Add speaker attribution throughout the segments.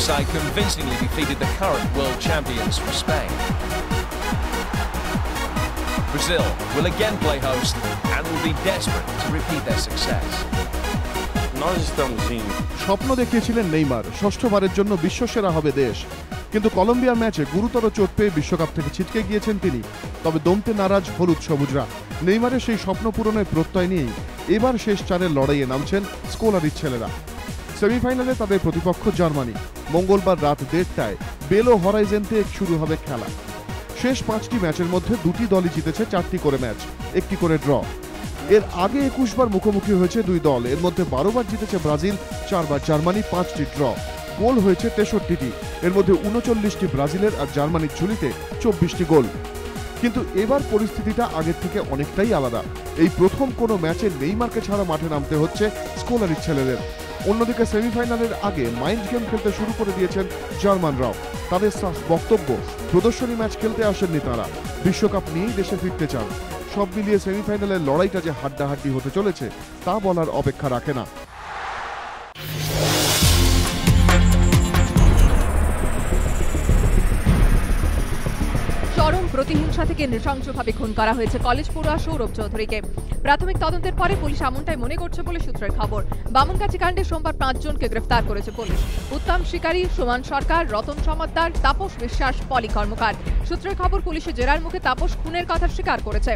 Speaker 1: side convincingly defeated the current world champions from Spain. Brazil will again play host and will be desperate to repeat their success.
Speaker 2: স্বপ্ন দেখিয়েছিলেন Neymar, ষষ্ঠবারের জন্য বিশ্বসেরা হবে দেশ। কিন্তু কলম্বিয়ার ম্যাচে গুরুতর চোট পেয়ে বিশ্বকাপ থেকে ছিটকে গিয়েছেন তিনি। তবে দমতে নারাজ হলুদ সবুজরা। নেইমারের সেই স্বপ্ন পূরণের প্রত্যয় নিয়েই এবার শেষ চারের লড়াইয়ে নামছেন স্কোলারির ছেলেরা। সেমিফাইনালে তাদের প্রতিপক্ষ জার্মানি। মঙ্গলবার রাত 1:30টায় বেলো হরাইজেন্তে শুরু হবে খেলা। শেষ 5টি ম্যাচের মধ্যে 2টি দলই জিতেছে 4টি করে ম্যাচ, 1টি করে ড্র। এর আগে 21 বার মুখোমুখি হয়েছে দুই দল। এর মধ্যে 12 বার জিতেছে ব্রাজিল, 4 বার জার্মানি, 5টি ড্র। গোল হয়েছে 63টি। এর মধ্যে 39টি ব্রাজিলের আর জার্মানির ঝুলিতে 24টি গোল। কিন্তু এবার পরিস্থিতিটা আগের থেকে অনেকটাই আলাদা। এই প্রথম কোনো ম্যাচে নেইমারকে ছাড়া মাঠে নামতে হচ্ছে স্কোলারির ছেলেদের। অন্যদিকে সেমিফাইনালের আগে মাইন্ড গেম খেলতে শুরু করে দিয়েছেন জার্মানরাও। তাদের বক্তব্য, প্রদর্শনী ম্যাচ খেলতে আসেননি তারা, বিশ্বকাপ নিয়েই দেশে ফিরতে চান। সব মিলিয়ে সেমিফাইনালের লড়াইটা যে হাড্ডাহাড্ডি হতে চলেছে তা বলার অপেক্ষা রাখে না।
Speaker 3: চরম প্রতিহিংসা থেকে নৃশংসভাবে খুন করা হয়েছে কলেজ পড়ুয়া সৌরভ চৌধুরীকে। প্রাথমিক তদন্তের পরে পুলিশ এমনটাই মনে করছে বলে সূত্রের খবর। বামনগাছি কাণ্ডে সোমবার 5 জনকে গ্রেফতার করেছে পুলিশ। উত্তম শিকারী, সুমন সরকার, রতন সমাদ্দার, তাপস বিশ্বাস, পলি কর্মকার। সূত্রের খবর, পুলিশের জেরার মুখে তাপস খুনের কথা স্বীকার করেছে।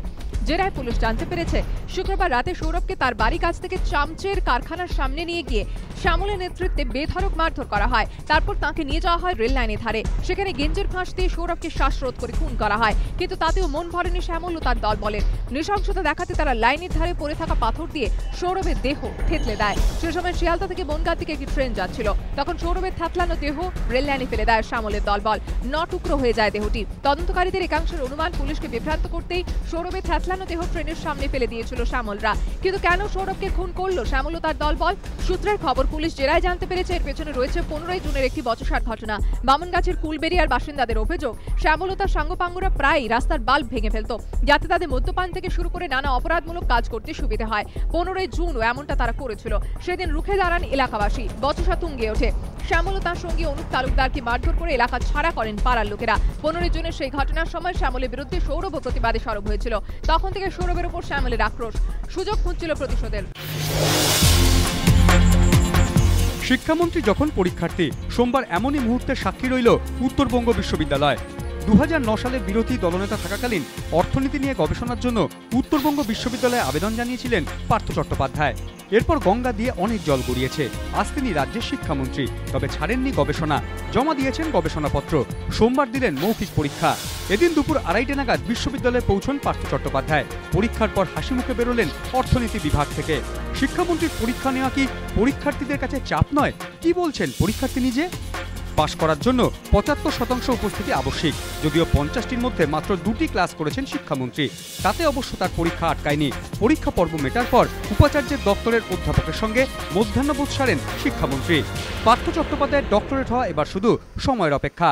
Speaker 3: জেরায় পুলিশ জানতে পেরেছে শুক্রবার রাতে সৌরভকে তার বাড়ি কাছ থেকে চামচের কারখানার সামনে নিয়ে গিয়ে শ্যামলের নেতৃত্বে বেধড়ক মারধর করা হয়। তারপর তাকে নিয়ে যাওয়া হয় রেল লাইনের ধারে। সেখানে গেঞ্জের ফাঁস দিয়ে সৌরভকে শ্বাসরোধ করে খুন করা হয়। কিন্তু তাতেও মন ভরেনি শ্যামল ও তার দল বলেন। নৃশংসতা দেখাতে তারা লাইনের ধারে পড়ে থাকা পাথর দিয়ে সৌরভের দেহ থেতলে দেয়। সে সময় শিয়ালদা থেকে বনগাঁ দিকে একটি ট্রেন যাচ্ছিল। তখন সৌরভের থেতলানো দেহ রেল লাইনে ফেলে দেয় শ্যামলের দলবল। 9 টুকরো হয়ে যায় দেহটি। তদন্তকারীদের একাংশের অনুমান, পুলিশকে বিভ্রান্ত করতেই সৌরভের থেতলানো দেহ ট্রেনের সামনে ফেলে দিয়েছিল শ্যামলরা। কিন্তু কেন সৌরভকে খুন করলো শ্যামল ও তার দলবল? সূত্রের খবর, পুলিশ জেরায় জানতে পেরেছে এর পেছনে রয়েছে 15 জুনের একটি বচসার ঘটনা। বামনগাছির কুলবেরিয়ার বাসিন্দাদের অভিযোগ, শ্যামল ও তার সাঙ্গপাঙ্গরা প্রায় রাস্তার বাল্ব ভেঙে ফেলত, যাতে তাদের মদ্যপান থেকে শুরু করে নানা অপরাধমূলক কাজ করতে সুবিধা হয়। 15 জুনও এমনটা তারা করেছিল। সেদিন রুখে দাঁড়ান এলাকাবাসী, বচসা তুঙ্গে ওঠে। শ্যামল ও তার সঙ্গী অনুপ তালুকদারকে মারধর করে এলাকা ছাড়া করেন পাড়ার লোকেরা। 15 জুনের সেই ঘটনার সময় শ্যামলের বিরুদ্ধে সৌরভ প্রতিবাদে সরব হয়েছিল। তখন থেকে সৌরভের উপর শ্যামলের আক্রোশ, সুযোগ খুঁজছিল প্রতিশোধের।
Speaker 4: শিক্ষামন্ত্রী যখন পরীক্ষার্থী, সোমবার এমনই মুহূর্তের সাক্ষী রইল উত্তরবঙ্গ বিশ্ববিদ্যালয়। 2009 সালে বিরোধী দলনেতা থাকাকালীন অর্থনীতি নিয়ে গবেষণার জন্য উত্তরবঙ্গ বিশ্ববিদ্যালয়ে আবেদন জানিয়েছিলেন পার্থ চট্টোপাধ্যায়। এরপর গঙ্গা দিয়ে অনেক জল গড়িয়েছে। আজ তিনি রাজ্যের শিক্ষামন্ত্রী, তবে ছাড়েননি গবেষণা। জমা দিয়েছেন গবেষণাপত্র। সোমবার দিলেন মৌখিক পরীক্ষা। এদিন দুপুর 2:30 নাগাদ বিশ্ববিদ্যালয়ে পৌঁছন পার্থ চট্টোপাধ্যায়। পরীক্ষার পর হাসি মুখে বেরোলেন অর্থনীতি বিভাগ থেকে। শিক্ষামন্ত্রীর পরীক্ষা নেওয়া কি পরীক্ষার্থীদের কাছে চাপ নয়? কি বলছেন পরীক্ষার্থী নিজে? পাশ করার জন্য 75% উপস্থিতি আবশ্যিক। যদিও 50টির মধ্যে মাত্র 2টি ক্লাস করেছেন শিক্ষামন্ত্রী। তাতে অবশ্য তার পরীক্ষা আটকায়নি। পরীক্ষা পর্ব মেটার পর উপাচার্যের দপ্তরের অধ্যাপকের সঙ্গে মধ্যাহ্নভোজ সারেন শিক্ষামন্ত্রী। পার্থ চট্টোপাধ্যায়ের ডক্টরেট হওয়া এবার শুধু সময়ের অপেক্ষা।